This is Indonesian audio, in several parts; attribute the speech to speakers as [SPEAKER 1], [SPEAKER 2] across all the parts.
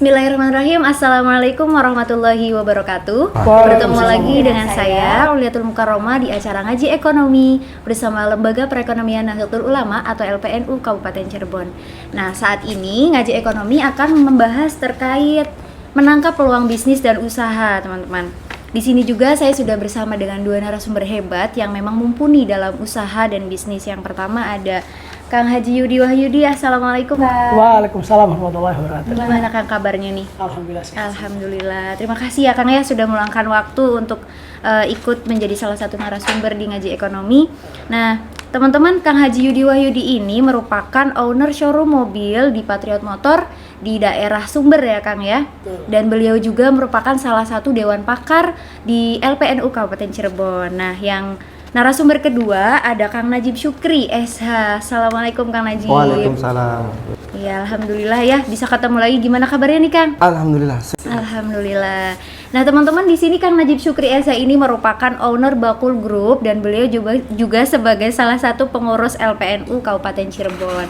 [SPEAKER 1] Bismillahirrahmanirrahim. Assalamualaikum warahmatullahi wabarakatuh. Bertemu lagi dengan saya Auliatul Mukarromah di acara Ngaji Ekonomi bersama Lembaga Perekonomian Nahdlatul Ulama atau LPNU Kabupaten Cirebon. Nah, saat ini Ngaji Ekonomi akan membahas terkait menangkap peluang bisnis dan usaha, teman-teman. Di sini juga saya sudah bersama dengan dua narasumber hebat yang memang mumpuni dalam usaha dan bisnis. Yang pertama ada Kang Haji Yudi Wahyudi. Assalamualaikum, Kang.
[SPEAKER 2] Waalaikumsalam warahmatullahi wabarakatuh.
[SPEAKER 1] Gimana Kang kabarnya nih?
[SPEAKER 2] Alhamdulillah sehat.
[SPEAKER 1] Alhamdulillah. Terima kasih ya Kang ya sudah meluangkan waktu untuk ikut menjadi salah satu narasumber di Ngaji Ekonomi. Nah, teman-teman, Kang Haji Yudi Wahyudi ini merupakan owner showroom mobil di Patriot Motor di daerah Sumber ya Kang ya. Dan beliau juga merupakan salah satu dewan pakar di LPNU Kabupaten Cirebon. Nah, yang narasumber kedua ada Kang Najib Syukri SH. Assalamualaikum Kang Najib.
[SPEAKER 3] Waalaikumsalam.
[SPEAKER 1] Ya, alhamdulillah ya bisa ketemu lagi. Gimana kabarnya nih Kang?
[SPEAKER 3] Alhamdulillah.
[SPEAKER 1] Alhamdulillah. Nah, teman-teman, di sini Kang Najib Syukri SH ini merupakan owner Bakul Group dan beliau juga sebagai salah satu pengurus LPNU Kabupaten Cirebon.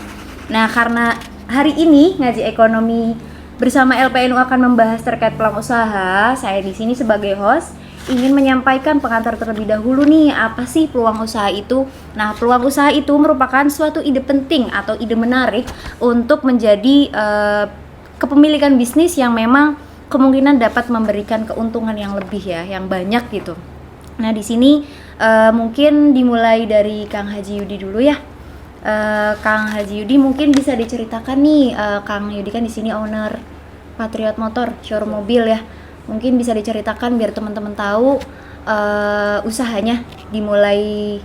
[SPEAKER 1] Nah, karena hari ini Ngaji Ekonomi bersama LPNU akan membahas terkait peluang usaha, saya di sini sebagai host ingin menyampaikan pengantar terlebih dahulu nih, apa sih peluang usaha itu? Nah, peluang usaha itu merupakan suatu ide penting atau ide menarik untuk menjadi kepemilikan bisnis yang memang kemungkinan dapat memberikan keuntungan yang lebih ya, yang banyak gitu. Nah, di sini mungkin dimulai dari Kang Haji Yudi dulu ya. Kang Haji Yudi mungkin bisa diceritakan nih, Kang Yudi kan di sini owner Patriot Motor, showroom mobil ya. Mungkin bisa diceritakan biar teman-teman tahu usahanya dimulai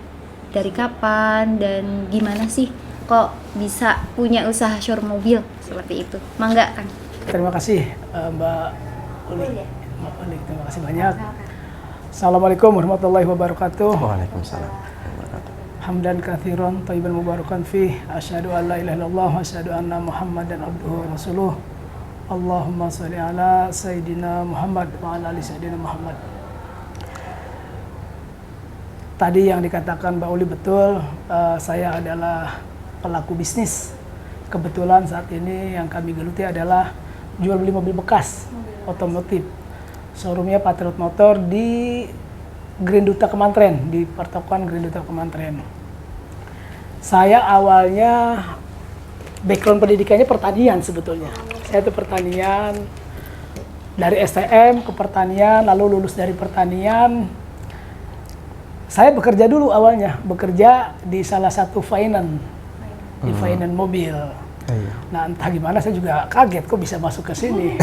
[SPEAKER 1] dari kapan dan gimana sih kok bisa punya usaha showroom mobil seperti itu. Mangga Kang.
[SPEAKER 2] Terima kasih Mbak Uli. Mbak Uli, terima kasih banyak. Assalamualaikum warahmatullahi wabarakatuh.
[SPEAKER 3] Waalaikumsalam.
[SPEAKER 2] Hamdan katsiran thayyiban mubarakan fi. Asyhadu an la ilaha illallah wa asyhadu anna Muhammadan abduhu wa rasuluh. Allahumma sholli ala Sayyidina Muhammad wa ala ali Sayyidina Muhammad. Tadi yang dikatakan Mbak Uli betul, saya adalah pelaku bisnis. Kebetulan saat ini yang kami geluti adalah jual beli mobil bekas, otomotif. Showroomnya Patriot Motor di Grand Duta Kemantren, di Pertokohan Grand Duta Kemantren. Saya awalnya background pendidikannya pertanian sebetulnya. Saya itu pertanian dari STM ke pertanian, lalu lulus dari pertanian. Saya bekerja dulu awalnya, bekerja di salah satu finance, di finance mobil. Nah, entah gimana saya juga kaget kok bisa masuk ke sini.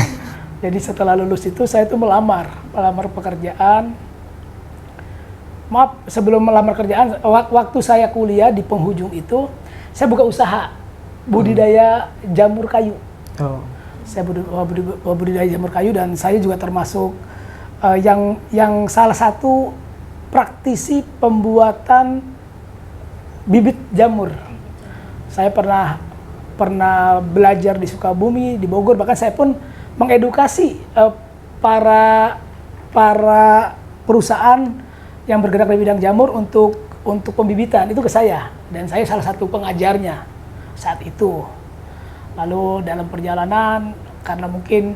[SPEAKER 2] Jadi setelah lulus itu saya itu melamar pekerjaan. Maaf, sebelum melamar kerjaan, waktu saya kuliah di penghujung itu, saya buka usaha budidaya jamur kayu. Saya budidaya jamur kayu dan saya juga termasuk yang salah satu praktisi pembuatan bibit jamur. Saya pernah belajar di Sukabumi, di Bogor, bahkan saya pun mengedukasi para perusahaan yang bergerak di bidang jamur untuk pembibitan itu ke saya, dan saya salah satu pengajarnya saat itu. Lalu dalam perjalanan, karena mungkin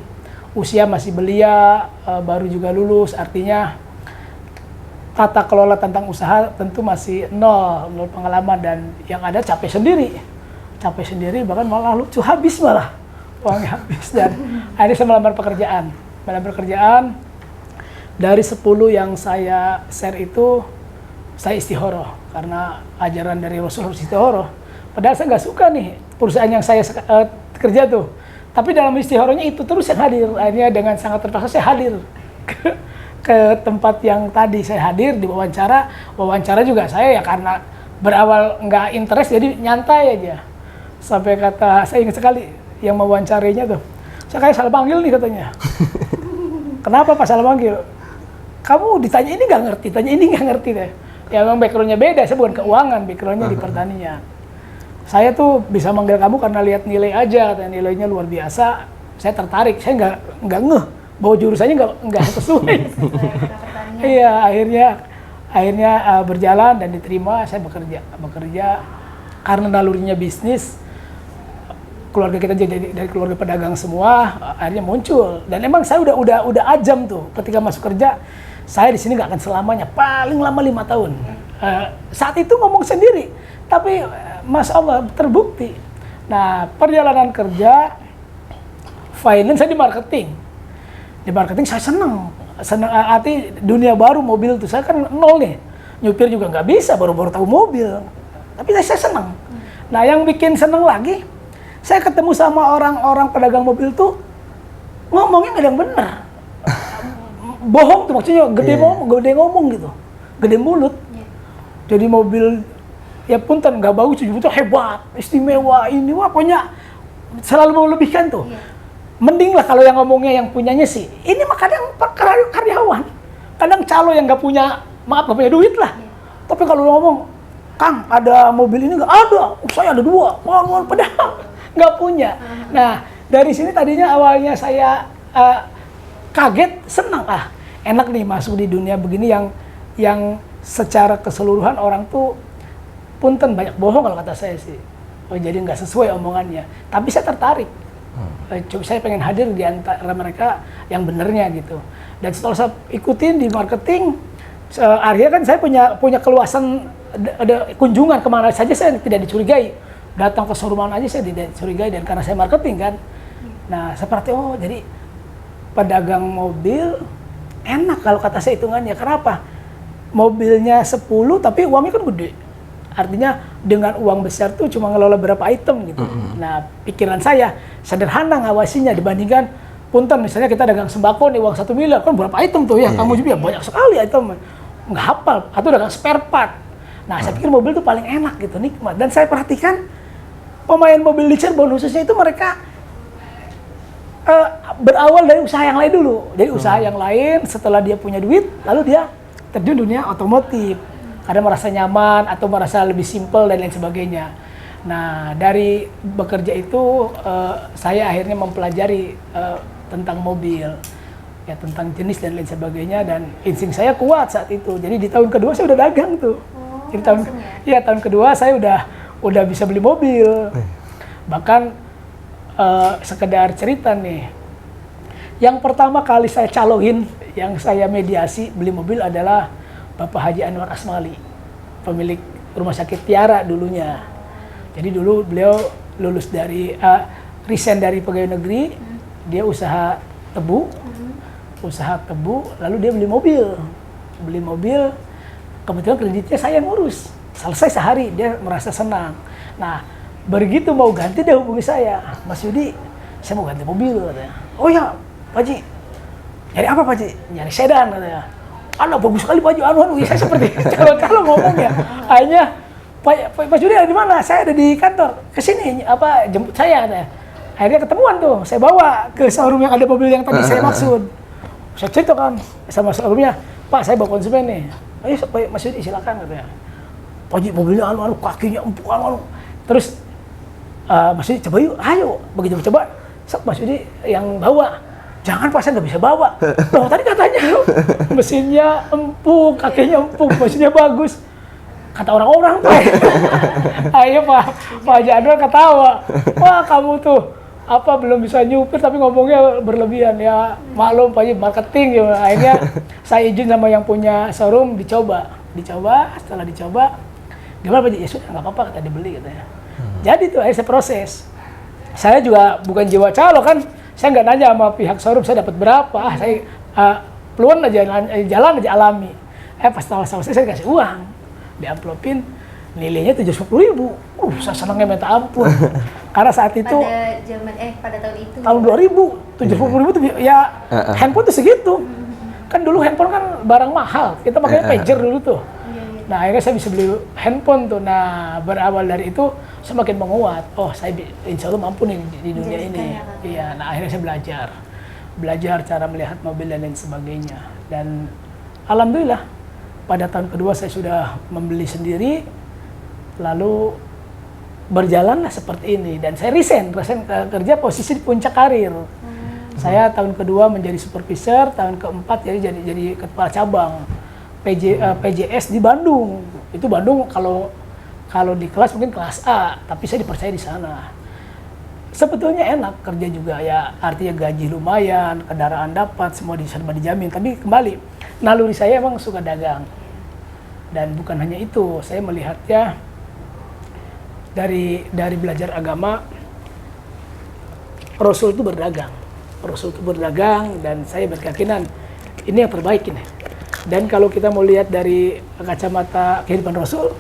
[SPEAKER 2] usia masih belia, baru juga lulus, artinya tata kelola tentang usaha tentu masih nol pengalaman, dan yang ada capek sendiri, bahkan malah lucu, habis malah uangnya habis. Dan akhirnya saya melamar pekerjaan. Dari 10 yang saya share itu, saya istihoroh karena ajaran dari Rasul harus istihoroh. Padahal saya nggak suka nih perusahaan yang saya kerja tuh, tapi dalam istihorohnya itu terus yang hadir. Akhirnya dengan sangat terpaksa saya hadir ke tempat yang tadi saya hadir, di wawancara juga saya ya karena berawal nggak interest jadi nyantai aja. Sampai kata, saya ingat sekali yang mewawancarinya tuh, saya kayak salah panggil nih katanya. Kenapa Pak salah panggil? Kamu ditanya ini nggak ngerti, tanya ini nggak ngerti deh. Ya memang backgroundnya beda, saya bukan keuangan, backgroundnya di pertanian. Saya tuh bisa manggil kamu karena lihat nilai aja, katanya nilainya luar biasa. Saya tertarik, saya nggak ngeh bahwa jurusannya nggak sesuai. Iya, akhirnya berjalan dan diterima. Saya bekerja karena nalurinya bisnis. keluarga kita jadi dari keluarga pedagang semua, akhirnya muncul. Dan emang saya udah ajam tuh ketika masuk kerja, saya di sini nggak akan selamanya, paling lama 5 tahun. Saat itu ngomong sendiri, tapi Masya Allah terbukti. Nah, perjalanan kerja, finance saya di marketing. Di marketing saya senang arti dunia baru mobil tuh, saya kan nol nih, nyupir juga nggak bisa, baru-baru tahu mobil. Tapi saya senang. Nah, yang bikin senang lagi, saya ketemu sama orang-orang pedagang mobil tuh ngomongnya nggak ada yang benar. Bohong tuh maksudnya, gede ngomong gitu, gede mulut. Jadi mobil ya punten nggak bagus, itu hebat, istimewa, ini wah pokoknya selalu melebihkan tuh. Mending lah kalau yang ngomongnya yang punyanya sih. Ini mah kadang karyawan, kadang calo yang nggak punya, maaf nggak punya duit lah. Tapi kalau ngomong, Kang ada mobil ini nggak ada, saya ada 2, wah padahal nggak punya. Nah dari sini tadinya awalnya saya kaget, senang, enak nih masuk di dunia begini yang secara keseluruhan orang tuh punten banyak bohong kalau kata saya sih. Jadi nggak sesuai omongannya. Tapi saya tertarik. Saya pengen hadir di antara mereka yang benernya gitu. Dan setelah saya ikutin di marketing, akhirnya kan saya punya keluasan ada kunjungan kemana saja saya tidak dicurigai. Datang ke showroom aja saya tidak dicurigai, dan karena saya marketing kan. Nah seperti jadi pedagang mobil enak kalau kata saya hitungannya. Kenapa? Mobilnya 10 tapi uangnya kan gede. Artinya dengan uang besar tuh cuma ngelola berapa item gitu. Nah pikiran saya sederhana ngawasinya dibandingkan punten misalnya kita dagang sembako nih uang 1 miliar kan berapa item tuh ya. Kamu juga banyak sekali item, nggak hafal. Atau dagang spare part. Nah saya pikir mobil tuh paling enak gitu, nikmat. Dan saya perhatikan pemain mobil di Cirebon khususnya itu mereka berawal dari usaha yang lain dulu. Jadi usaha yang lain, setelah dia punya duit lalu dia terjun dunia otomotif. Karena merasa nyaman atau merasa lebih simpel dan lain sebagainya. Nah dari bekerja itu saya akhirnya mempelajari tentang mobil, ya tentang jenis dan lain sebagainya, dan insting saya kuat saat itu. Jadi di tahun kedua saya udah dagang tuh. Jadi tahun kedua saya udah bisa beli mobil. Bahkan sekedar cerita nih, yang pertama kali saya caloin, yang saya mediasi beli mobil adalah Bapak Haji Anwar Asmali, pemilik Rumah Sakit Tiara dulunya. Jadi dulu beliau lulus dari resign dari pegawai negeri, dia usaha tebu, lalu dia beli mobil. Kebetulan kreditnya saya yang ngurus, selesai sehari, dia merasa senang. Nah begitu mau ganti dia hubungi saya, Mas Yudi, saya mau ganti mobil katanya. Oh ya Pak Haji, nyari apa Pak Haji? Nyari sedan katanya. Bagus sekali baju ya saya seperti kalau ngomong ya. Akhirnya Pak Yudi ada di mana? Saya ada di kantor. Kesini jemput saya katanya. Akhirnya ketemuan tuh, saya bawa ke showroom yang ada mobil yang tadi saya maksud. Saya cerita kan sama showroomnya, Pak saya bawa konsumen nih. Ayo Mas Yudi silakan katanya. Pak Haji mobilnya kakinya empuk Terus Mas Yudi coba yuk, ayo. Begitu coba, Mas Yudi yang bawa. Jangan Pak, saya nggak bisa bawa. Loh tadi katanya mesinnya empuk, kakinya empuk, mesinnya bagus. Kata orang-orang Pak. Ayo Pak Haji Anwar ketawa. Wah kamu tuh belum bisa nyupir tapi ngomongnya berlebihan ya. Maklum Pak Haji marketing ya. Akhirnya saya izin sama yang punya showroom dicoba. Setelah dicoba, gimana Pak Haji? Ya sudah nggak apa-apa, kata dibeli katanya. Jadi tuh akhirnya saya proses. Saya juga bukan jiwa calo kan. Saya nggak nanya sama pihak showroom saya dapat berapa, saya peluang aja jalan aja alami. Pas selesai saya kasih uang, diamplopin, nilainya 750.000. Saya senangnya minta ampun. Karena saat itu
[SPEAKER 1] pada tahun itu.
[SPEAKER 2] Tahun 2000, 750.000 tuh ya handphone tuh segitu. Kan dulu handphone kan barang mahal, kita pakainya pager dulu tuh. Nah akhirnya saya bisa beli handphone tuh. Nah berawal dari itu semakin menguat. Oh saya insya Allah mampu nih di dunia ini. Iya. Nah akhirnya saya belajar cara melihat mobil dan lain sebagainya. Dan alhamdulillah pada tahun kedua saya sudah membeli sendiri. Lalu berjalanlah seperti ini. Dan saya resign kerja posisi di puncak karir. Saya tahun kedua menjadi supervisor, tahun keempat jadi kepala cabang. PJS di Bandung. Itu Bandung kalau di kelas mungkin kelas A, tapi saya dipercaya di sana. Sebetulnya enak kerja juga ya, artinya gaji lumayan, kendaraan dapat, semua serba dijamin. Tapi kembali, naluri saya emang suka dagang. Dan bukan hanya itu, saya melihatnya dari belajar agama, Rasul itu berdagang. Rasul itu berdagang dan saya berkeyakinan ini yang terbaik ini. Dan kalau kita mau lihat dari kacamata kehidupan Rasul,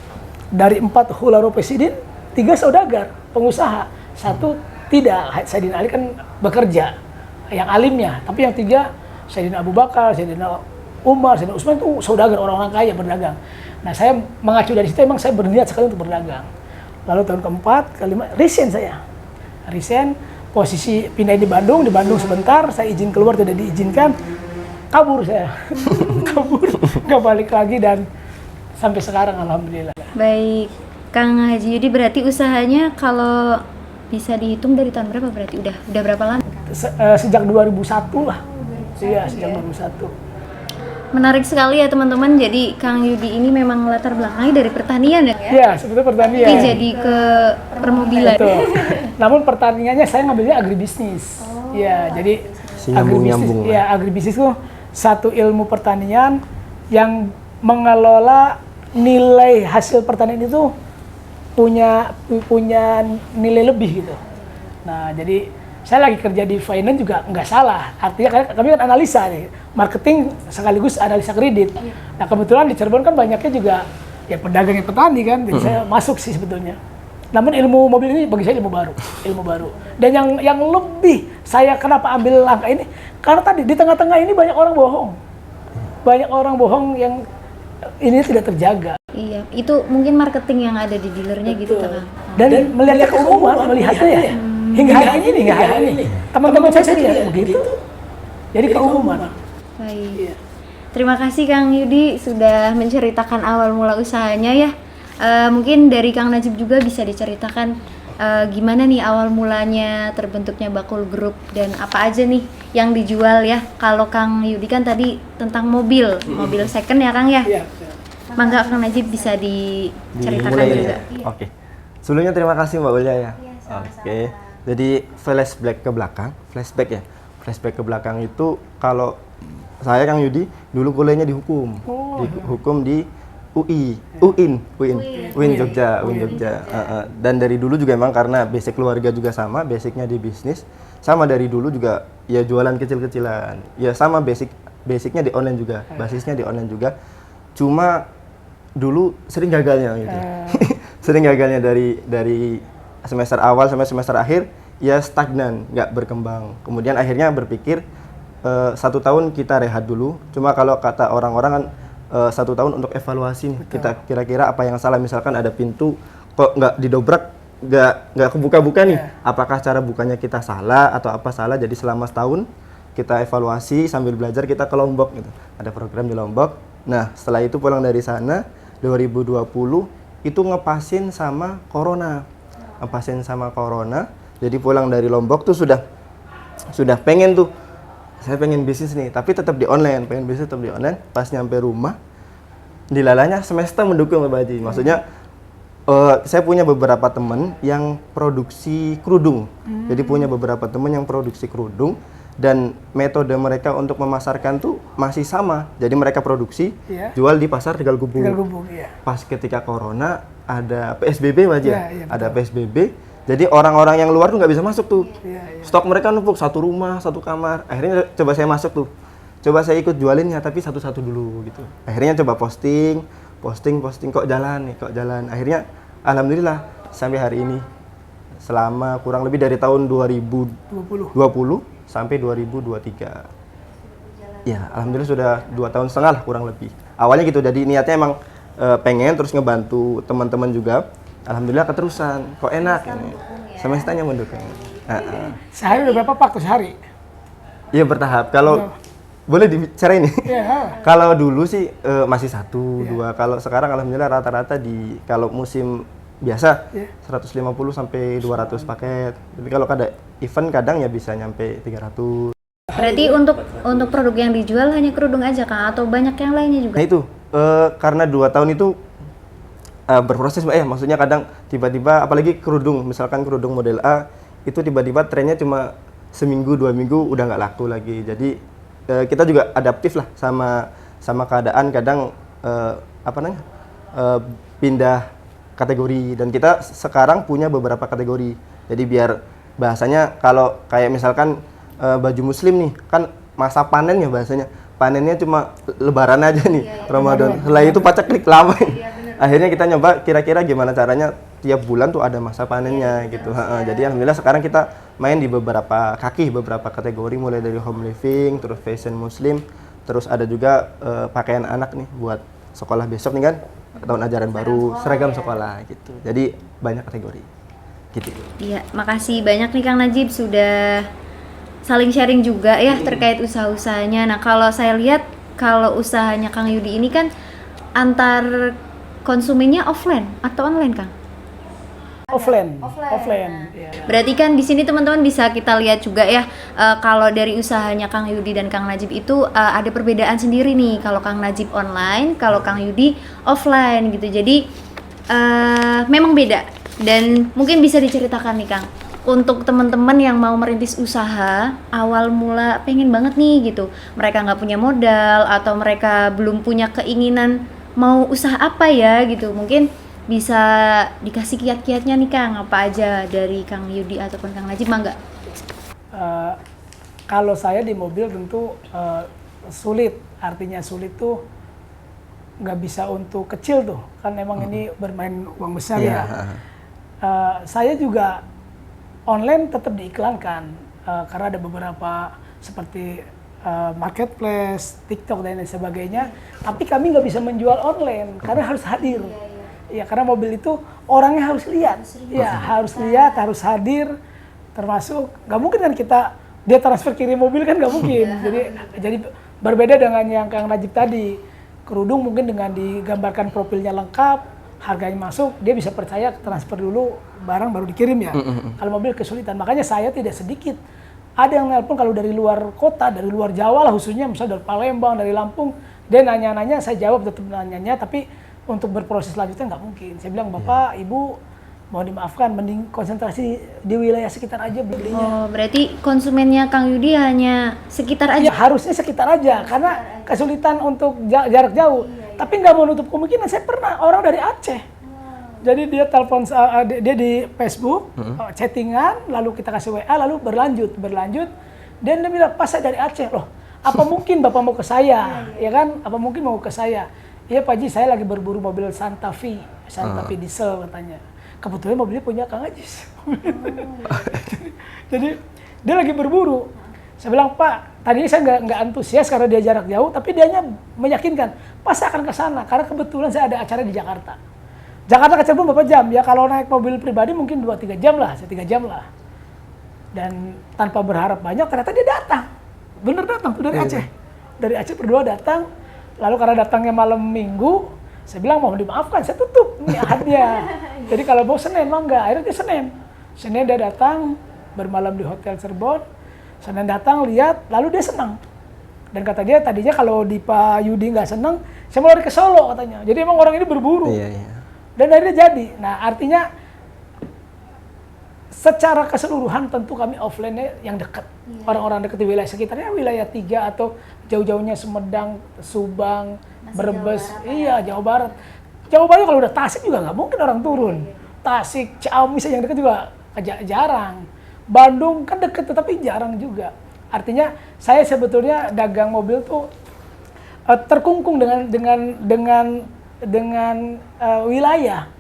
[SPEAKER 2] dari 4 khulafaur Rasyidin, 3 saudagar, pengusaha. 1 tidak, Sayyidina Ali kan bekerja, yang alimnya. Tapi yang 3, Sayyidina Abu Bakar, Sayyidina Umar, Sayyidina Utsman itu saudagar, orang-orang kaya berdagang. Nah saya mengacu dari situ, emang saya berniat sekali untuk berdagang. Lalu tahun keempat, kelima, resign saya. Resign, posisi pindah di Bandung sebentar, saya izin keluar tidak diizinkan, kabur saya. Kabur, nggak balik lagi dan sampai sekarang alhamdulillah.
[SPEAKER 1] Baik, Kang Haji Yudi, berarti usahanya kalau bisa dihitung dari tahun berapa berarti? Udah berapa lama?
[SPEAKER 2] Sejak 2001 lah. Iya, sejak 2001.
[SPEAKER 1] Menarik sekali ya teman-teman. Jadi Kang Yudi ini memang latar belakangnya dari pertanian ya?
[SPEAKER 2] Iya, sebetulnya pertanian.
[SPEAKER 1] Tapi jadi ke permobilan.
[SPEAKER 2] Betul. Namun pertaniannya saya ngambilnya agribisnis. Iya, jadi agribisnis. Iya, agribisnis itu satu ilmu pertanian yang mengelola nilai hasil pertanian itu punya nilai lebih gitu. Nah, jadi saya lagi kerja di finance juga nggak salah. Artinya kami kan analisa nih, marketing sekaligus analisa kredit. Nah, kebetulan di Cirebon kan banyaknya juga ya pedagang yang petani kan, jadi saya masuk sih sebetulnya. Namun ilmu mobil ini bagi saya ilmu baru. Dan yang lebih saya kenapa ambil langkah ini, karena tadi di tengah-tengah ini banyak orang bohong yang ini tidak terjaga.
[SPEAKER 1] Iya, itu mungkin marketing yang ada di dealernya gitu kan.
[SPEAKER 2] Dan melihatnya keumuman, melihatnya ya. Hingga hari ini. Teman-teman saya lihat begitu. Jadi keumuman.
[SPEAKER 1] Baik. Terima kasih Kang Yudi sudah menceritakan awal mula usahanya ya. Mungkin dari Kang Najib juga bisa diceritakan gimana nih awal mulanya terbentuknya Bakul Group dan apa aja nih yang dijual ya. Kalau Kang Yudi kan tadi tentang mobil second ya Kang ya.
[SPEAKER 2] Iya.
[SPEAKER 1] Mangga Kang Najib bisa diceritakan juga.
[SPEAKER 3] Ya. Oke. Sebelumnya terima kasih Mbak Ulia ya. Oke. Jadi flashback ke belakang itu kalau saya Kang Yudi dulu kuliahnya di hukum. Hukum di UIN Jogja. Dan dari dulu juga emang karena basic keluarga juga sama, basicnya di bisnis. Sama dari dulu juga ya jualan kecil-kecilan. Ya sama basicnya di online juga, basisnya di online juga. Cuma dulu sering gagalnya gitu. Sering gagalnya dari semester awal sampai semester akhir ya stagnan, nggak berkembang. Kemudian akhirnya berpikir 1 tahun kita rehat dulu. Cuma kalau kata orang-orang kan 1 tahun untuk evaluasi nih. Kita kira-kira apa yang salah, misalkan ada pintu kok nggak didobrak, nggak kebuka-buka nih. Apakah cara bukanya kita salah atau apa salah? Jadi selama setahun kita evaluasi sambil belajar, kita ke Lombok gitu. Ada program di Lombok. Nah setelah itu pulang dari sana 2020 itu ngepasin sama corona. Jadi pulang dari Lombok tuh sudah pengen tuh, saya pengen bisnis nih, tapi tetap di online, Pas nyampe rumah, dilalanya semesta mendukung Mbak Haji. Maksudnya saya punya beberapa teman yang produksi kerudung. Jadi punya beberapa teman yang produksi kerudung dan metode mereka untuk memasarkan tuh masih sama. Jadi mereka produksi, jual di pasar Tegal Gubuk. Pas ketika corona ada PSBB Mbak Haji. Ada PSBB. Jadi orang-orang yang luar tuh nggak bisa masuk tuh. Stok mereka numpuk, 1 rumah, 1 kamar. Akhirnya coba saya masuk tuh. Coba saya ikut jualinnya tapi satu-satu dulu gitu. Akhirnya coba posting kok jalan. Akhirnya alhamdulillah sampai hari ini selama kurang lebih dari tahun 2020 sampai 2023. Ya, alhamdulillah sudah 2 tahun setengah lah kurang lebih. Awalnya gitu, jadi niatnya emang pengen terus ngebantu teman-teman juga. Alhamdulillah keterusan, kok enak ini. Semesternya mendukung.
[SPEAKER 2] Sehari udah berapa pak tuh sehari?
[SPEAKER 3] Iya bertahap. Kalau boleh dibicarain nih. Kalau dulu sih masih 1, 2. Kalau sekarang alhamdulillah rata-rata kalau musim biasa 150 sampai 200 paket. Tapi kalau ada event kadang ya bisa nyampe 300.
[SPEAKER 1] Berarti untuk produk yang dijual hanya kerudung aja Kang atau banyak yang lainnya juga?
[SPEAKER 3] Nah itu karena 2 tahun itu berproses Mbak ya, maksudnya kadang tiba-tiba apalagi kerudung, misalkan kerudung model A itu tiba-tiba trennya cuma seminggu 2 minggu udah nggak laku lagi. Jadi kita juga adaptif lah sama keadaan, kadang pindah kategori, dan kita sekarang punya beberapa kategori. Jadi biar bahasanya kalau kayak misalkan baju muslim nih kan masa panen ya, bahasanya panennya cuma lebaran aja nih, Ramadan. Setelah itu paceklik lama. Akhirnya kita nyoba kira-kira gimana caranya tiap bulan tuh ada masa panennya gitu. Jadi alhamdulillah sekarang kita main di beberapa kategori, mulai dari home living, terus fashion muslim, terus ada juga pakaian anak nih buat sekolah besok nih kan, tahun ajaran baru, seragam sekolah gitu. Jadi banyak kategori gitu.
[SPEAKER 1] Iya, makasih banyak nih Kang Najib sudah saling sharing juga ya terkait usaha-usahanya. Nah, kalau saya lihat kalau usahanya Kang Yudi ini kan antar konsumennya offline atau online, Kang?
[SPEAKER 2] Offline. Ya.
[SPEAKER 1] Berarti kan di sini teman-teman bisa kita lihat juga ya, kalau dari usahanya Kang Yudi dan Kang Najib itu ada perbedaan sendiri nih. Kalau Kang Najib online, kalau Kang Yudi offline gitu. Jadi memang beda. Dan mungkin bisa diceritakan nih Kang, untuk teman-teman yang mau merintis usaha, awal mula pengen banget nih gitu, mereka nggak punya modal atau mereka belum punya keinginan mau usaha apa ya gitu, mungkin bisa dikasih kiat-kiatnya nih Kang, apa aja dari Kang Yudi ataupun Kang Najib, mangga?
[SPEAKER 2] Kalau saya di mobil tentu sulit, artinya sulit tuh nggak bisa untuk kecil tuh, kan emang ini bermain uang besar ya. Saya juga online tetap diiklankan karena ada beberapa seperti marketplace, TikTok dan lain sebagainya, tapi kami nggak bisa menjual online karena harus hadir. Ya, karena mobil itu orangnya harus lihat, ya harus lihat, harus hadir, termasuk nggak mungkin kan dia transfer kirim mobil kan nggak mungkin. Jadi berbeda dengan yang Kang Najib tadi, kerudung mungkin dengan digambarkan profilnya lengkap, harganya masuk, dia bisa percaya transfer dulu barang baru dikirim ya. Kalau mobil kesulitan, makanya saya tidak sedikit ada yang nelpon kalau dari luar kota, dari luar Jawa lah khususnya, misalnya dari Palembang, dari Lampung, dia nanya-nanya, saya jawab tetap nanyanya, tapi untuk berproses selanjutnya nggak mungkin. Saya bilang, Bapak, Ibu, mohon dimaafkan, mending konsentrasi di wilayah sekitar aja belinya.
[SPEAKER 1] Oh, berarti konsumennya Kang Yudi hanya sekitar aja?
[SPEAKER 2] Ya, harusnya sekitar aja, karena kesulitan untuk jarak jauh. Tapi nggak menutup kemungkinan, saya pernah orang dari Aceh. Jadi dia telepon, dia di Facebook, chattingan, lalu kita kasih WA, lalu berlanjut. Dan dia bilang, Pak, saya dari Aceh. Loh, apa mungkin Bapak mau ke saya? Ya kan, apa mungkin mau ke saya? Iya Pak Haji, saya lagi berburu mobil Santa Fe diesel katanya. Kebetulan mobilnya punya Kang Ajis. Jadi dia lagi berburu. Saya bilang, Pak, tadinya saya nggak antusias karena dia jarak jauh, tapi dianya meyakinkan, Pak saya akan ke sana karena kebetulan saya ada acara di Jakarta. Jakarta ke Cirebon berapa jam? Ya kalau naik mobil pribadi mungkin 2-3 jam lah, 3 jam lah. Dan tanpa berharap banyak, ternyata dia datang. Bener datang tuh dari Aceh. Dari Aceh berdua datang, lalu karena datangnya malam Minggu, saya bilang mohon dimaafkan, saya tutup nih ahadnya. Jadi kalau mau Senin, mangga. Akhirnya dia Senin dia datang, bermalam di Hotel Cirebon. Senin datang, lihat, lalu dia senang. Dan kata dia, tadinya kalau di Pak Yudi nggak senang, saya mau lari ke Solo katanya. Jadi emang orang ini berburu. Dan akhirnya jadi. Nah artinya, secara keseluruhan tentu kami offline-nya yang dekat. Orang-orang dekat di wilayah sekitarnya, wilayah 3 atau jauh-jauhnya Sumedang, Subang, Brebes, Jawa Barat. Jawa Barat kalau udah Tasik juga nggak mungkin orang turun. Tasik, Ciamis yang dekat juga jarang. Bandung kan deket tetapi jarang juga. Artinya saya sebetulnya dagang mobil tuh terkungkung dengan wilayah.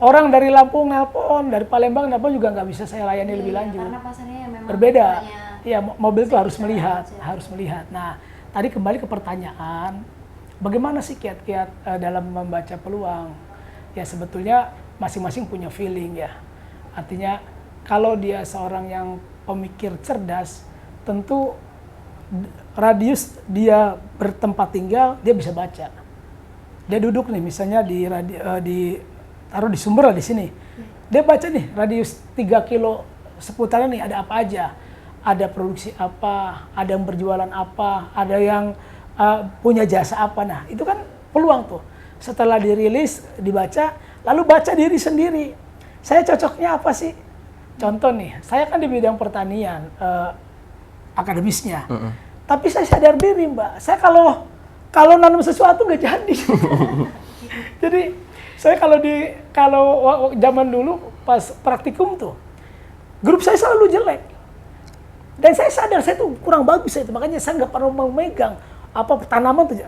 [SPEAKER 2] Orang dari Lampung nelpon, dari Palembang nelpon juga nggak bisa saya layani lebih lanjut.
[SPEAKER 1] Karena pasarnya memang
[SPEAKER 2] berbeda. Iya, mobil itu harus melihat. Nah, tadi kembali ke pertanyaan, bagaimana sih kiat-kiat dalam membaca peluang? Ya sebetulnya masing-masing punya feeling ya. Artinya kalau dia seorang yang pemikir cerdas, tentu radius dia bertempat tinggal dia bisa baca. Dia duduk nih misalnya taruh di Sumber lah di sini. Dia baca nih radius 3 kilo seputaran nih ada apa aja. Ada produksi apa, ada yang berjualan apa, ada yang punya jasa apa. Nah itu kan peluang tuh. Setelah dirilis, dibaca, lalu baca diri sendiri. Saya cocoknya apa sih? Contoh nih, saya kan di bidang pertanian, akademisnya. Tapi saya sadar diri, Mbak. Saya kalau nanam sesuatu nggak jadi. Jadi saya kalau zaman dulu pas praktikum tuh, grup saya selalu jelek. Dan saya sadar saya tuh kurang bagus itu, makanya saya nggak pernah mau megang apa tanaman tuh,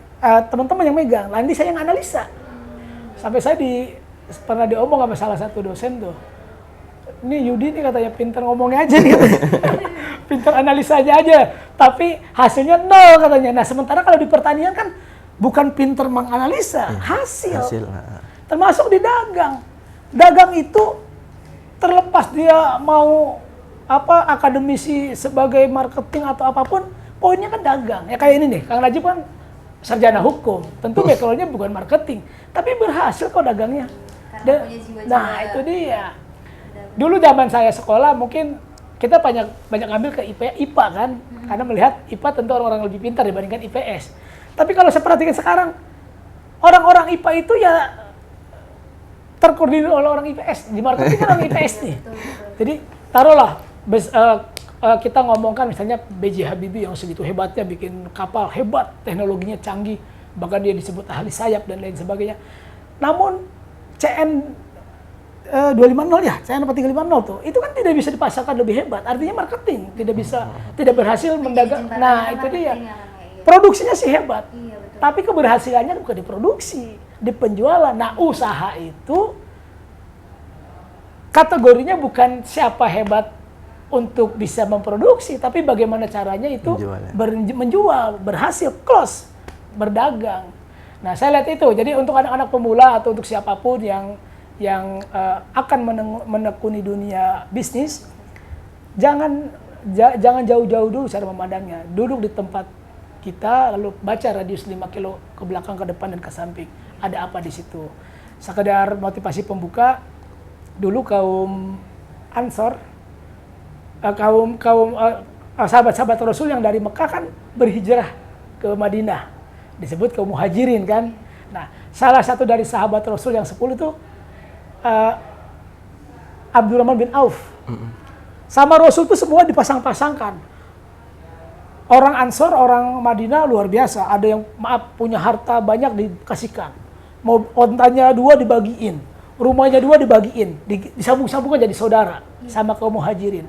[SPEAKER 2] teman-teman yang megang, nanti saya yang analisa. Sampai saya pernah diomong sama salah satu dosen tuh, ini Yudi nih katanya pinter ngomongnya aja gitu. Pinter analisanya aja, tapi hasilnya nol katanya. Nah sementara kalau di pertanian kan bukan pinter menganalisa, hasil. Termasuk di dagang. Dagang itu terlepas dia mau akademisi sebagai marketing atau apapun, poinnya kan dagang. Ya kayak ini nih, Kang Najib kan sarjana hukum, tentu backgroundnya bukan marketing, tapi berhasil kok dagangnya. Nah itu dia. Dulu zaman saya sekolah mungkin kita banyak ngambil ke IPA kan, karena melihat IPA tentu orang-orang lebih pintar dibandingkan IPS. Tapi kalau saya perhatikan sekarang, orang-orang IPA itu ya terkoordinir oleh orang IPS, di marketing kan orang IPS nih. Jadi taruhlah kita ngomongkan misalnya B.J. Habibie yang segitu hebatnya bikin kapal hebat, teknologinya canggih, bahkan dia disebut ahli sayap dan lain sebagainya. Namun CN 250 ya, CN 350 tuh, itu kan tidak bisa dipasarkan lebih hebat. Artinya marketing tidak berhasil mendagang. Nah itu dia. Produksinya sih hebat, tapi keberhasilannya bukan di produksi, di penjualan. Nah usaha itu kategorinya bukan siapa hebat untuk bisa memproduksi, tapi bagaimana caranya itu menjual, berhasil, close, berdagang. Nah saya lihat itu. Jadi untuk anak-anak pemula atau untuk siapapun yang akan menekuni dunia bisnis, jangan jauh-jauh dulu cara memandangnya. Duduk di tempat kita, lalu baca radius 5 kilo ke belakang, ke depan, dan ke samping. Ada apa di situ? Sekedar motivasi pembuka, dulu kaum Ansor, sahabat-sahabat Rasul yang dari Mekah kan berhijrah ke Madinah. Disebut kaum muhajirin kan. Nah, salah satu dari sahabat Rasul yang 10 itu Abdurrahman bin Auf. Sama Rasul itu semua dipasang-pasangkan. Orang Ansor, orang Madinah luar biasa. Ada yang punya harta banyak dikasihkan. Mau ontanya 2 dibagiin. Rumahnya 2 dibagiin. Disambung-sambungkan jadi saudara sama kaum muhajirin.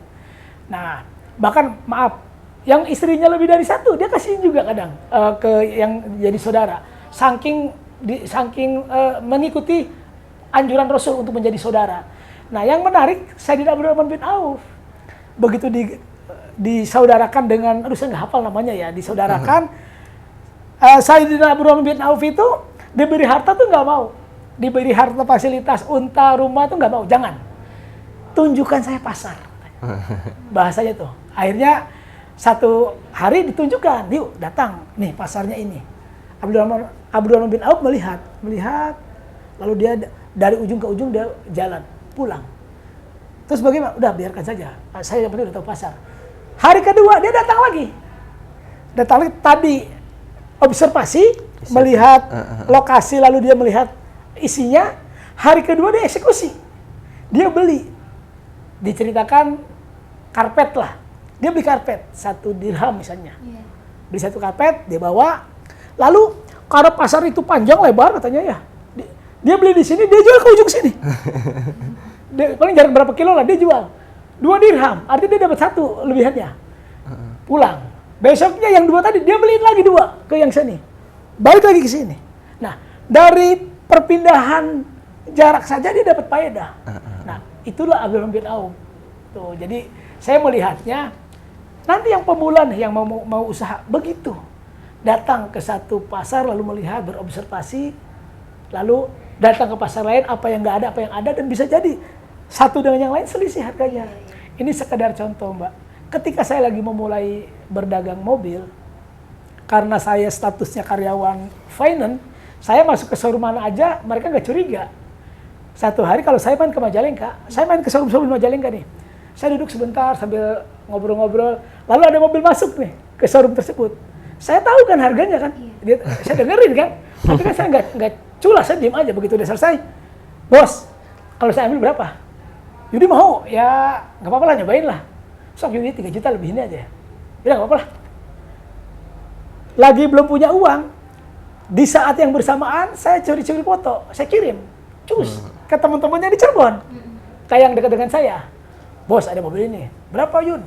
[SPEAKER 2] Nah, bahkan yang istrinya lebih dari 1, dia kasihin juga kadang ke yang jadi saudara. Saking mengikuti anjuran Rasul untuk menjadi saudara. Nah, yang menarik, Sayyidina Abdurrahman bin Auf begitu disaudarakan dengan, saya nggak hafal namanya ya, disaudarakan. Sayyidina Abdurrahman bin Auf itu diberi harta tuh nggak mau, diberi harta fasilitas, unta, rumah tuh nggak mau, jangan. Tunjukkan saya pasar, bahasanya tuh. Akhirnya satu hari ditunjukkan, yuk datang, nih pasarnya ini. Abdurrahman bin Auf melihat, lalu dia dari ujung ke ujung dia jalan, pulang. Terus bagaimana? Udah biarkan saja, saya yang penting udah tahu pasar. Hari kedua dia datang lagi. Tadi observasi, melihat lokasi, lalu dia melihat isinya. Hari kedua dia eksekusi. Dia beli. Diceritakan karpet lah. Dia beli karpet, 1 dirham misalnya. Beli 1 karpet, dia bawa. Lalu karena pasar itu panjang lebar katanya ya. Dia beli di sini, dia jual ke ujung sini. Dia, paling jarak berapa kilo lah, dia jual. 2 dirham, artinya dia dapat 1 lebihannya. Pulang. Besoknya yang 2 tadi, dia beliin lagi 2 ke yang sini. Balik lagi ke sini. Nah, dari perpindahan jarak saja dia dapat faedah. Nah, itulah Abdurrahman bin Auf. Tuh, jadi saya melihatnya, nanti yang pemula nih, yang mau usaha, begitu. Datang ke satu pasar, lalu melihat, berobservasi, lalu datang ke pasar lain, apa yang nggak ada, apa yang ada, dan bisa jadi satu dengan yang lain selisih harganya. Ini sekedar contoh, Mbak. Ketika saya lagi memulai berdagang mobil, karena saya statusnya karyawan finance, saya masuk ke showroom mana aja, mereka nggak curiga. Satu hari kalau saya main ke Majalengka, saya main ke showroom Majalengka nih, saya duduk sebentar sambil ngobrol-ngobrol, lalu ada mobil masuk nih ke showroom tersebut. Saya tahu kan harganya kan, saya dengerin kan, tapi kan saya nggak culas, saya diem aja. Begitu udah selesai, bos, kalau saya ambil berapa? Yudi mau, ya nggak apa-apa lah, nyobain lah. Sok Yudi 3 juta lebih ini aja. Bilang nggak apa-apa lah. Lagi belum punya uang, di saat yang bersamaan saya curi-curi foto, saya kirim, ke teman-temannya di Cirebon, kayak yang dekat dengan saya. Bos, ada mobil ini, berapa Yun?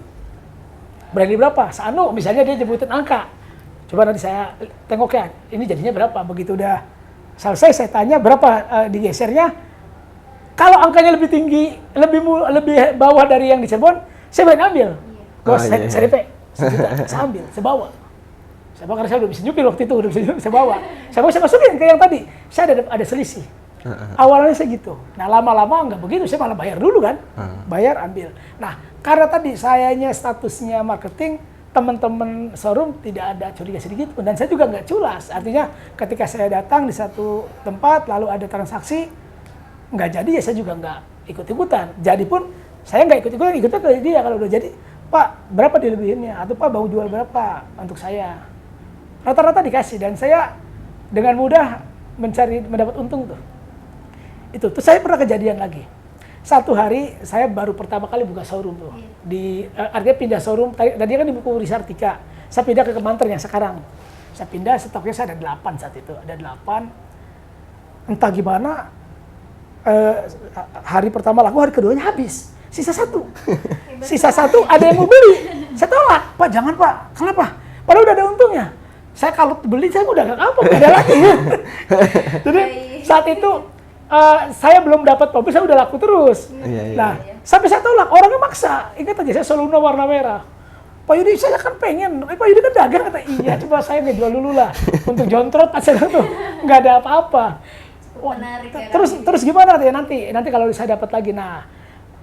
[SPEAKER 2] Berani berapa? Sanu, misalnya dia nyebutin angka. Coba nanti saya tengok ya, ini jadinya berapa? Begitu udah selesai, saya tanya berapa digesernya. Kalau angkanya lebih tinggi, lebih bawah dari yang di Cirebon, saya berani ambil. Bos, saya DP, 1 juta, saya ambil, saya bawa. Saya bawa karena saya udah bisa nyupir waktu itu, udah bisa nyupir, saya bawa. Saya masukin ke yang tadi, saya ada selisih. Awalnya saya gitu. Nah lama-lama nggak begitu, saya malah bayar dulu kan. Bayar, ambil. Nah karena tadi sayanya statusnya marketing, teman-teman showroom tidak ada curiga sedikit pun. Dan saya juga nggak culas. Artinya ketika saya datang di satu tempat, lalu ada transaksi, nggak jadi ya saya juga nggak ikut-ikutan. Jadi pun saya nggak ikut-ikutan, ikutnya ke dia kalau udah jadi. Pak, berapa dilebihinnya? Atau Pak mau jual berapa untuk saya? Rata-rata dikasih dan saya dengan mudah mendapat untung tuh. Itu tuh saya pernah kejadian lagi. Satu hari saya baru pertama kali buka showroom tuh. Artinya pindah showroom, tadi kan di buku Risartika. Saya pindah ke Kemanten yang sekarang. Saya pindah, stoknya saya ada 8 saat itu. Ada 8. Entah gimana, hari pertama laku, hari keduanya habis. Sisa 1. Sisa 1 ada yang mau beli. Saya tolak. Pak, jangan Pak. Kenapa? Padahal udah ada untungnya. Saya kalau beli, saya udah nggak kapok. Nggak ada lagi. Jadi saat itu, saya belum dapat mobil, saya udah laku terus. Nah, sampai saya tolak. Orangnya maksa. Ingat aja, saya selalu warna merah. Pak Yudi, saya kan pengen. Pak Yudi kan dagang. Kata, iya, coba saya ngejual dulu lah. Untuk jontrot, saya tuh nggak ada apa-apa. Terus gimana ya nanti kalau saya dapat lagi. Nah,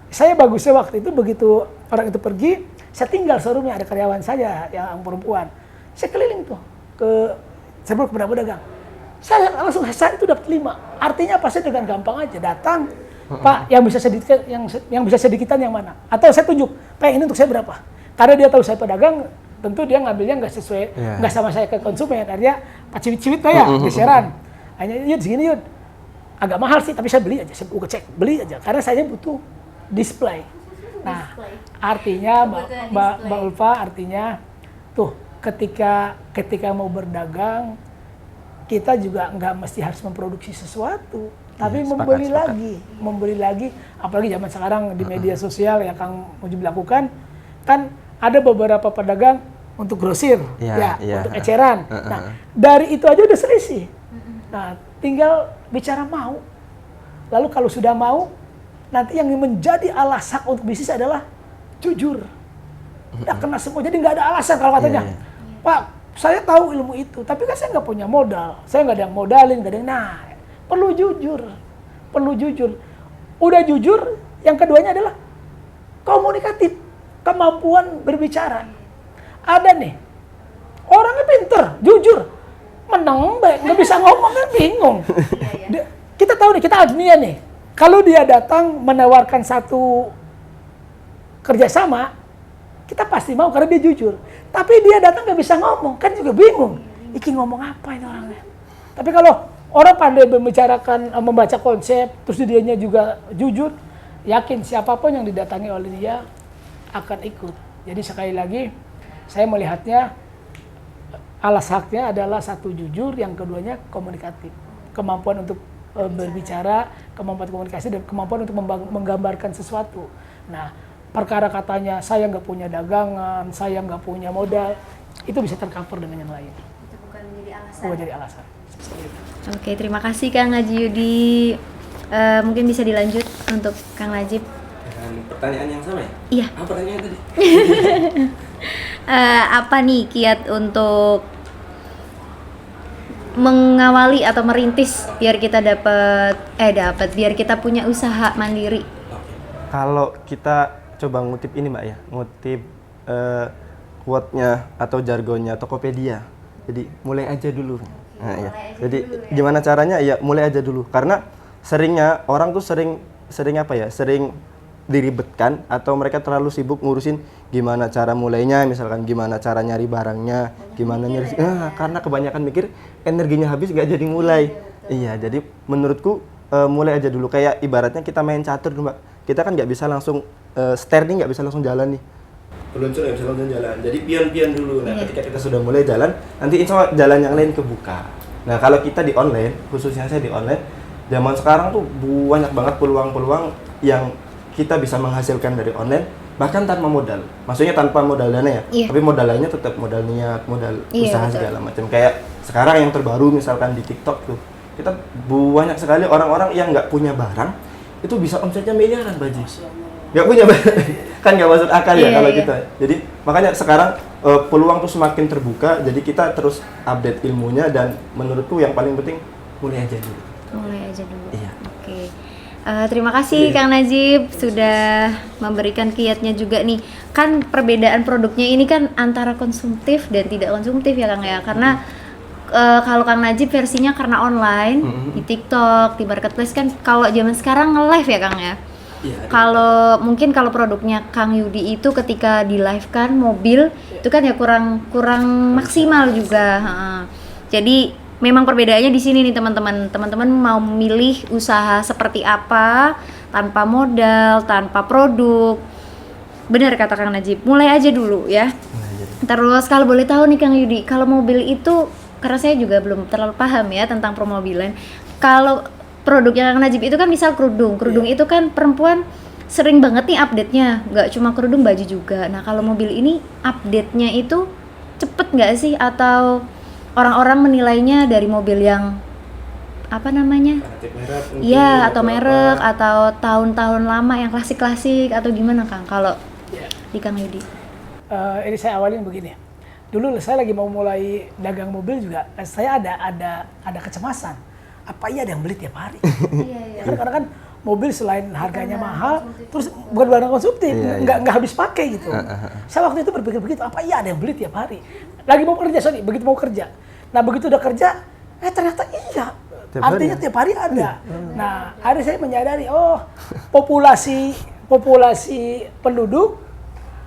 [SPEAKER 2] saya bagusnya waktu itu begitu orang itu pergi, saya tinggal showroomnya, ada karyawan saya yang perempuan. Saya keliling tuh saya baru ke pedagang. Saya langsung saat itu dapat 5. Artinya apa? Saya dengan gampang aja datang, Pak, yang bisa sedikit, yang bisa sedikitan yang mana? Atau saya tunjuk, Pak, ini untuk saya berapa? Karena dia tahu saya pedagang, tentu dia ngambilnya nggak sesuai, nggak sama saya ke konsumen. Artinya Pak ciwit-ciwit tuh ya, geseran. Hanya Yud segini Yud, agak mahal sih, tapi saya beli aja, saya cek, beli aja, karena saya butuh display. Nah, artinya Mbak Ulfa, artinya tuh ketika mau berdagang, kita juga nggak mesti harus memproduksi sesuatu, tapi membeli lagi, apalagi zaman sekarang di media sosial yang Kang Mujib lakukan, kan ada beberapa pedagang untuk grosir, untuk eceran. Nah, dari itu aja udah selisih. Nah, tinggal bicara mau. Lalu kalau sudah mau, nanti yang menjadi alasan untuk bisnis adalah jujur. Nggak kena semua, jadi nggak ada alasan kalau katanya, Pak, saya tahu ilmu itu, tapi kan saya nggak punya modal, saya nggak ada yang modalin, nggak ada yang, nah, perlu jujur. Udah jujur, yang keduanya adalah komunikatif, kemampuan berbicara. Ada nih, orangnya pinter, jujur, menang, nggak bisa ngomong kan bingung. Kita tahu nih, kita Agnia nih, kalau dia datang menawarkan satu kerjasama, kita pasti mau karena dia jujur. Tapi dia datang nggak bisa ngomong, kan juga bingung. Iki ngomong apa ini orangnya? Tapi kalau orang pandai membicarakan, membaca konsep, terus dianya juga jujur, yakin siapapun yang didatangi oleh dia akan ikut. Jadi sekali lagi, saya melihatnya alas haknya adalah satu jujur, yang keduanya komunikatif. Kemampuan untuk berbicara, kemampuan komunikasi, dan kemampuan untuk menggambarkan sesuatu. Nah, perkara katanya saya nggak punya dagangan, saya nggak punya modal, itu bisa tercover dengan yang lain.
[SPEAKER 1] Itu bukan menjadi alasan.
[SPEAKER 2] Bukan jadi alasan.
[SPEAKER 1] Oke, terima kasih Kang Haji Yudi. Mungkin bisa dilanjut untuk Kang Najib.
[SPEAKER 3] Dengan pertanyaan yang sama ya?
[SPEAKER 1] Iya.
[SPEAKER 3] Apa pertanyaan tadi?
[SPEAKER 1] Apa nih kiat untuk mengawali atau merintis biar kita biar kita punya usaha mandiri?
[SPEAKER 3] Kalau kita coba ngutip ini Mbak ya, ngutip quote-nya atau jargonnya Tokopedia. Jadi mulai aja dulu. Nah, ya. Jadi gimana caranya? Ya mulai aja dulu. Karena seringnya orang tuh sering diribetkan atau mereka terlalu sibuk ngurusin gimana cara mulainya, misalkan gimana cara nyari barangnya, gimana nyari, karena kebanyakan mikir energinya habis nggak jadi mulai. Iya, jadi menurutku mulai aja dulu, kayak ibaratnya kita main catur Mbak. kita kan nggak bisa langsung steering, nggak bisa langsung jalan nih. Peluncur nggak bisa langsung jalan. Jadi pion-pion dulu. Nah, ketika kita sudah mulai jalan, nanti insya Allah jalan yang lain kebuka. Nah, kalau kita di online, khususnya saya di online, zaman sekarang tuh banyak banget peluang-peluang yang kita bisa menghasilkan dari online, bahkan tanpa modal. Maksudnya tanpa modal dana ya, tapi modal lainnya tetap modal niat, modal usaha segala macam. Kayak sekarang yang terbaru misalkan di TikTok tuh, kita banyak sekali orang-orang yang nggak punya barang, itu bisa omsetnya miliaran Baji. Nggak punya barang, kan nggak masuk akal ya kalau kita. Jadi makanya sekarang peluang tuh semakin terbuka, jadi kita terus update ilmunya dan menurutku yang paling penting mulai aja dulu.
[SPEAKER 1] Mulai aja dulu.
[SPEAKER 3] Iya.
[SPEAKER 1] Oke. Terima kasih Kang Najib sudah memberikan kiatnya juga nih. Kan perbedaan produknya ini kan antara konsumtif dan tidak konsumtif ya Kang ya. Karena kalau Kang Najib versinya karena online di TikTok, di marketplace kan. Kalau zaman sekarang nge-live ya Kang ya. Kalau mungkin kalau produknya Kang Yudi itu ketika di live kan mobil itu kan ya kurang maksimal juga. Jadi memang perbedaannya di sini nih teman-teman. Teman-teman mau memilih usaha seperti apa tanpa modal, tanpa produk. Benar kata Kang Najib, mulai aja dulu ya. Terus kalau boleh tahu nih Kang Yudi, kalau mobil itu karena saya juga belum terlalu paham ya tentang permobilan. Kalau produknya Kang Najib itu kan misal kerudung itu kan perempuan sering banget nih update-nya, nggak cuma kerudung, baju juga. Nah kalau mobil ini update-nya itu cepet nggak sih, atau orang-orang menilainya dari mobil yang apa namanya? Iya, atau merek atau tahun-tahun lama yang klasik-klasik atau gimana Kang? Kalau di Kang Yudi?
[SPEAKER 2] Ini saya awalin begini. Dulu saya lagi mau mulai dagang mobil juga, saya ada kecemasan. Apa iya ada yang beli tiap hari? Ya, karena kan mobil selain harganya mahal, terus bukan barang konsumtif, nggak habis pakai gitu. Saya waktu itu berpikir begitu, apa iya ada yang beli tiap hari? Lagi mau kerja, begitu mau kerja. Nah begitu udah kerja, ternyata iya. Artinya tiap hari ada. Nah hari saya menyadari, oh populasi penduduk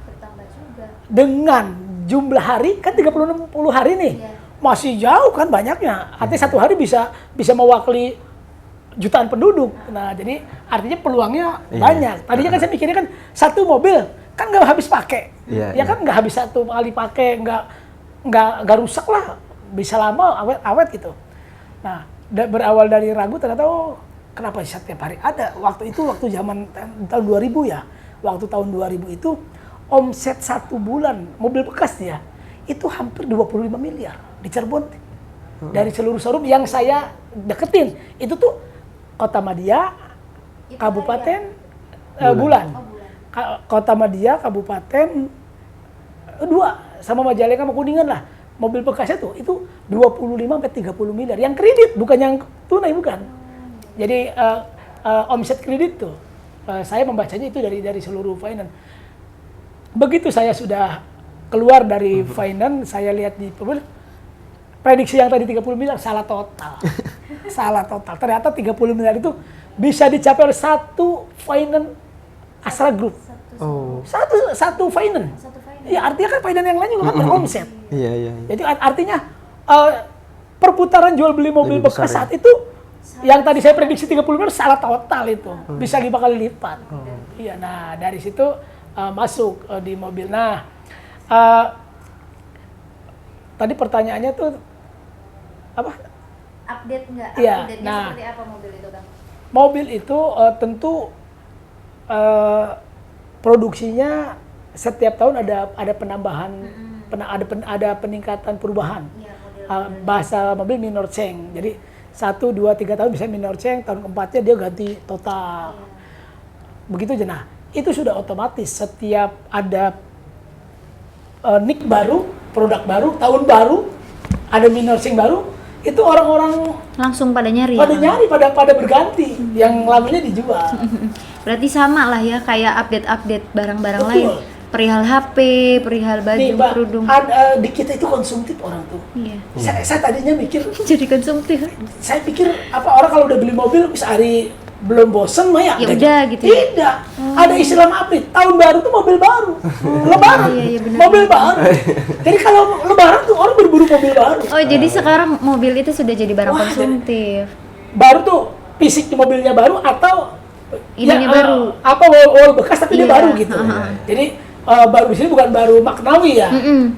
[SPEAKER 1] Bertambah juga.
[SPEAKER 2] dengan jumlah hari kan 30-60 hari nih. Masih jauh kan banyaknya. Artinya satu hari bisa mewakili jutaan penduduk. Nah, jadi artinya peluangnya banyak. Tadinya kan saya mikirnya kan satu mobil kan nggak habis pakai. Ya kan nggak habis satu kali pakai, nggak rusak lah. Bisa lama awet gitu. Nah, berawal dari ragu ternyata kenapa setiap hari ada. Waktu zaman tahun 2000 ya. Waktu tahun 2000 itu omset satu bulan mobil bekas ya itu hampir 25 miliar. Di Cirebon dari seluruh showroom yang saya deketin itu tuh Kota Madia, Kabupaten Bulan. Kota Madia, Kabupaten 2 sama Majalengka sama Kuningan lah. Mobil bekasnya tuh itu 25-30 miliar. Yang kredit bukan yang tunai, bukan. Jadi omset kredit tuh saya membacanya itu dari seluruh finance. Begitu saya sudah keluar dari finance, saya lihat di prediksi yang tadi 30 miliar salah total. Salah total. Ternyata 30 miliar itu bisa dicapai oleh satu finance Astra Group. Satu finance. Ya artinya kan finance yang lain juga kan beromset.
[SPEAKER 3] Iya.
[SPEAKER 2] Jadi artinya perputaran jual beli mobil bekas saat itu yang tadi saya prediksi 30 miliar salah total itu. Bisa 5 kali lipat. Iya, nah dari situ masuk di mobil. Nah, tadi pertanyaannya tuh apa?
[SPEAKER 1] Update nggak?
[SPEAKER 2] Iya,
[SPEAKER 1] Update-nya
[SPEAKER 2] nah,
[SPEAKER 1] seperti apa mobil itu Kang?
[SPEAKER 2] Mobil itu tentu produksinya setiap tahun ada penambahan, ada peningkatan perubahan. Bahasa mobil minor change. Jadi 1, 2, 3 tahun bisa minor change, tahun keempatnya dia ganti total. Begitu aja. Nah, itu sudah otomatis setiap ada nick baru, produk baru, tahun baru, ada minor change baru, itu orang-orang
[SPEAKER 1] Langsung pada nyari.
[SPEAKER 2] pada berganti, yang lamanya dijual.
[SPEAKER 1] Berarti sama lah ya kayak update barang-barang
[SPEAKER 2] Betul.
[SPEAKER 1] lain. Perihal HP, perihal baju,
[SPEAKER 2] Nih, Mbak,
[SPEAKER 1] kerudung.
[SPEAKER 2] di kita itu konsumtif orang tuh.
[SPEAKER 1] Iya.
[SPEAKER 2] Saya tadinya mikir,
[SPEAKER 1] Jadi konsumtif.
[SPEAKER 2] saya pikir apa orang kalau udah beli mobil sehari belum bosen mah ya
[SPEAKER 1] udah gitu ya?
[SPEAKER 2] Tidak. Ada istilah update. Tahun baru tuh mobil baru. Lebaran.
[SPEAKER 1] Iya, benar.
[SPEAKER 2] Mobil baru. Jadi kalau lebaran tuh orang berburu mobil baru.
[SPEAKER 1] Oh, jadi sekarang mobil itu sudah jadi barang
[SPEAKER 2] Wah,
[SPEAKER 1] konsumtif.
[SPEAKER 2] Baru tuh fisik mobilnya baru atau
[SPEAKER 1] ininya baru.
[SPEAKER 2] Apa wall bekas tapi dia
[SPEAKER 1] Iya,
[SPEAKER 2] baru gitu. Jadi baru di sini bukan baru maknawi ya.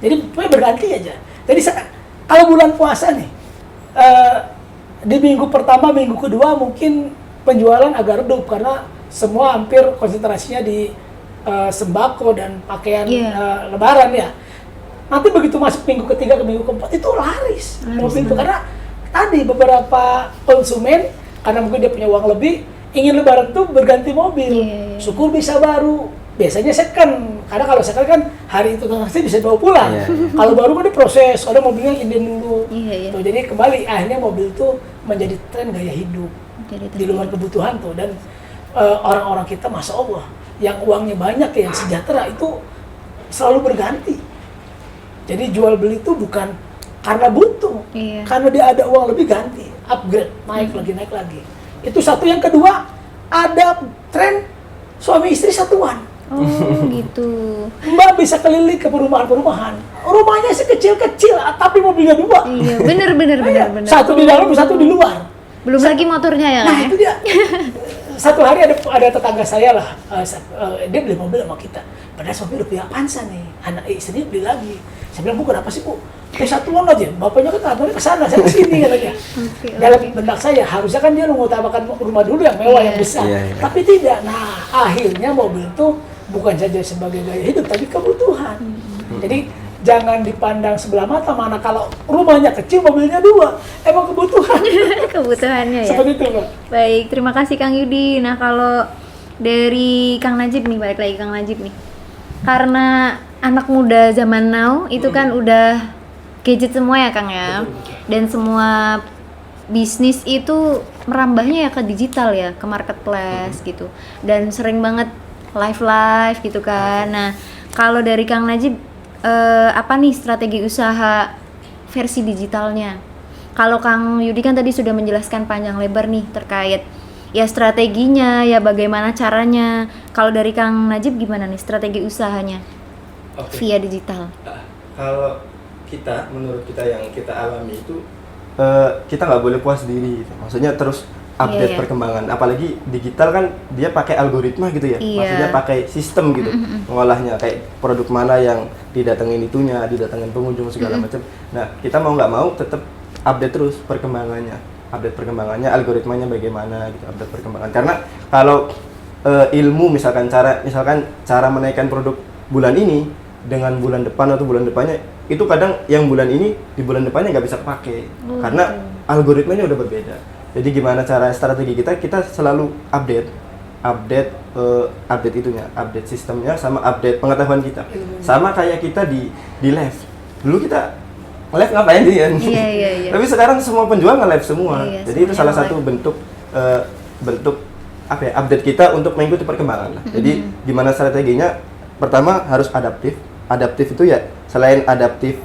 [SPEAKER 2] Jadi pokoknya berganti aja. Jadi kalau bulan puasa nih, di minggu pertama, minggu kedua mungkin penjualan agak redup karena semua hampir konsentrasinya di sembako dan pakaian lebaran ya. Nanti begitu masuk minggu ketiga ke minggu keempat itu laris mobil itu karena tadi beberapa konsumen karena mungkin dia punya uang lebih ingin lebaran tuh berganti mobil. Syukur bisa baru. Biasanya second, karena kalau second kan hari itu nanti bisa bawa pulang. Kalau baru kan diproses, ada mobilnya inden dulu. Tuh, jadi kembali akhirnya mobil tuh menjadi tren gaya hidup di luar kebutuhan tuh. Dan orang-orang kita, masya Allah, yang uangnya banyak yang sejahtera itu selalu berganti. Jadi jual beli itu bukan karena butuh, karena dia ada uang lebih ganti, upgrade, naik lagi. Itu satu. Yang kedua, ada tren suami istri satuan.
[SPEAKER 1] Oh gitu.
[SPEAKER 2] Mbak bisa keliling ke perumahan-perumahan. Rumahnya sekecil-kecil, tapi mobilnya dua.
[SPEAKER 1] Iya, bener.
[SPEAKER 2] Satu di dalam, satu di luar.
[SPEAKER 1] Belum lagi motornya ya kan?
[SPEAKER 2] Nah itu dia. Satu hari ada tetangga saya lah, dia beli mobil sama kita. Padahal mobil udah punya Avanza nih, anak istrinya beli lagi. Saya bilang, Bu kenapa sih Bu? Satuan aja, bapaknya kan kantornya ke sana, saya ke sini katanya. Dalam benak saya, harusnya kan dia mengutamakan rumah dulu yang mewah, yang besar. Tapi tidak. Nah, akhirnya mobil itu bukan saja sebagai gaya hidup, tapi kebutuhan. Jadi jangan dipandang sebelah mata, mana kalau rumahnya kecil, mobilnya dua. Emang kebutuhan.
[SPEAKER 1] Kebutuhannya ya.
[SPEAKER 2] Seperti itu, Mbak.
[SPEAKER 1] Baik, terima kasih Kang Yudi. Nah kalau dari Kang Najib nih, balik lagi Kang Najib nih. Karena anak muda zaman now itu kan udah gadget semua ya Kang ya. Dan semua bisnis itu merambahnya ya ke digital ya, ke marketplace gitu. Dan sering banget live gitu kan. Nah kalau dari Kang Najib, apa nih strategi usaha versi digitalnya? Kalau Kang Yudi kan tadi sudah menjelaskan panjang lebar nih terkait ya strateginya, ya bagaimana caranya. Kalau dari Kang Najib gimana nih strategi usahanya via digital?
[SPEAKER 3] Kalau menurut kita yang kita alami itu, kita nggak boleh puas diri gitu. Maksudnya terus update perkembangan, apalagi digital kan dia pakai algoritma gitu ya, maksudnya pakai sistem gitu mengolahnya, kayak produk mana yang didatengin itunya, didatengin pengunjung segala macam. Nah kita mau nggak mau tetap update terus perkembangannya, algoritmanya bagaimana gitu, update perkembangan. Karena kalau ilmu misalkan cara menaikkan produk bulan ini dengan bulan depan atau bulan depannya, itu kadang yang bulan ini di bulan depannya nggak bisa pakai karena algoritmanya udah berbeda. Jadi gimana cara strategi kita selalu update itunya, update sistemnya sama update pengetahuan kita. Sama kayak kita di live. Dulu kita live ngapain sih kan? Iya. Tapi sekarang semua penjual nge-live semua. Jadi itu salah satu bentuk update kita untuk mengikuti perkembangan. Jadi gimana strateginya? Pertama harus adaptif. Adaptif itu ya selain adaptif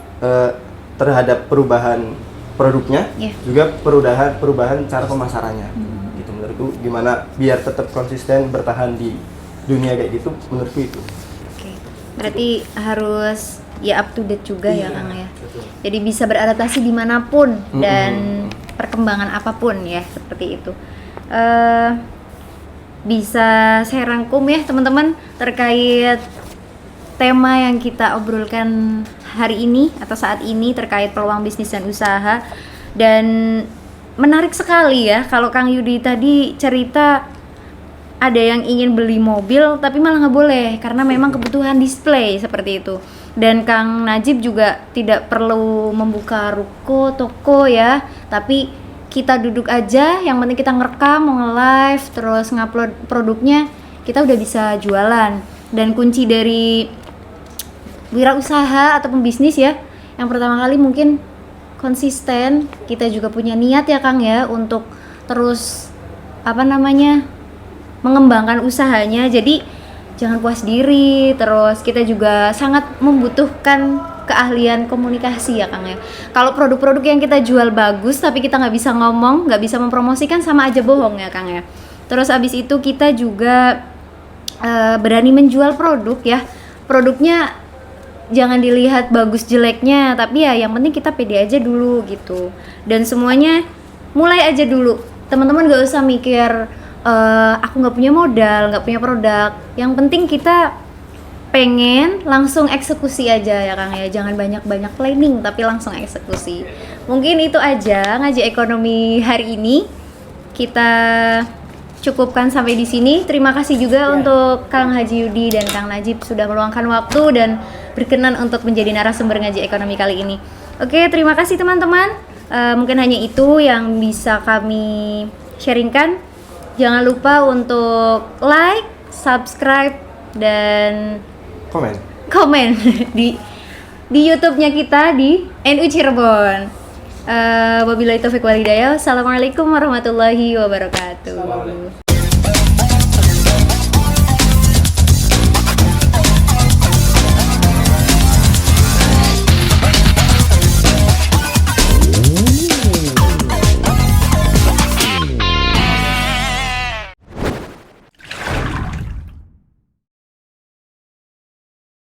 [SPEAKER 3] terhadap perubahan produknya, juga perubahan cara pemasarannya. Gitu menurutku, gimana biar tetap konsisten bertahan di dunia kayak gitu, menurutku itu.
[SPEAKER 1] Oke. Berarti harus ya up to date juga ya Kang ya. Betul. Jadi bisa beradaptasi dimanapun dan perkembangan apapun ya, seperti itu. Bisa saya rangkum ya teman-teman terkait tema yang kita obrolkan hari ini atau saat ini terkait peluang bisnis dan usaha. Dan menarik sekali ya kalau Kang Yudi tadi cerita ada yang ingin beli mobil tapi malah nggak boleh karena memang kebutuhan display seperti itu. Dan Kang Najib juga tidak perlu membuka ruko, toko ya, tapi kita duduk aja, yang penting kita ngerekam, mau nge-live, terus ngupload produknya, kita udah bisa jualan. Dan kunci dari wirausaha atau pembisnis ya, yang pertama kali mungkin konsisten. Kita juga punya niat ya Kang ya untuk terus mengembangkan usahanya. Jadi jangan puas diri. Terus kita juga sangat membutuhkan keahlian komunikasi ya Kang ya. Kalau produk-produk yang kita jual bagus tapi kita nggak bisa ngomong, nggak bisa mempromosikan, sama aja bohong ya Kang ya. Terus abis itu kita juga berani menjual produk ya. Produknya jangan dilihat bagus jeleknya, tapi ya yang penting kita pede aja dulu gitu. Dan semuanya mulai aja dulu. Teman-teman gak usah mikir aku nggak punya modal, nggak punya produk. Yang penting kita pengen langsung eksekusi aja ya Kang ya, jangan banyak-banyak planning tapi langsung eksekusi. Mungkin itu aja ngaji ekonomi hari ini, kita cukupkan sampai di sini. Terima kasih juga untuk Kang Haji Yudi dan Kang Najib sudah meluangkan waktu dan berkenan untuk menjadi narasumber ngaji ekonomi kali ini. Oke, terima kasih teman-teman. Mungkin hanya itu yang bisa kami sharingkan. Jangan lupa untuk like, subscribe, dan komen di YouTube-nya kita di NU Cirebon. Wabillahi taufiq wal hidayah. Assalamualaikum warahmatullahi wabarakatuh.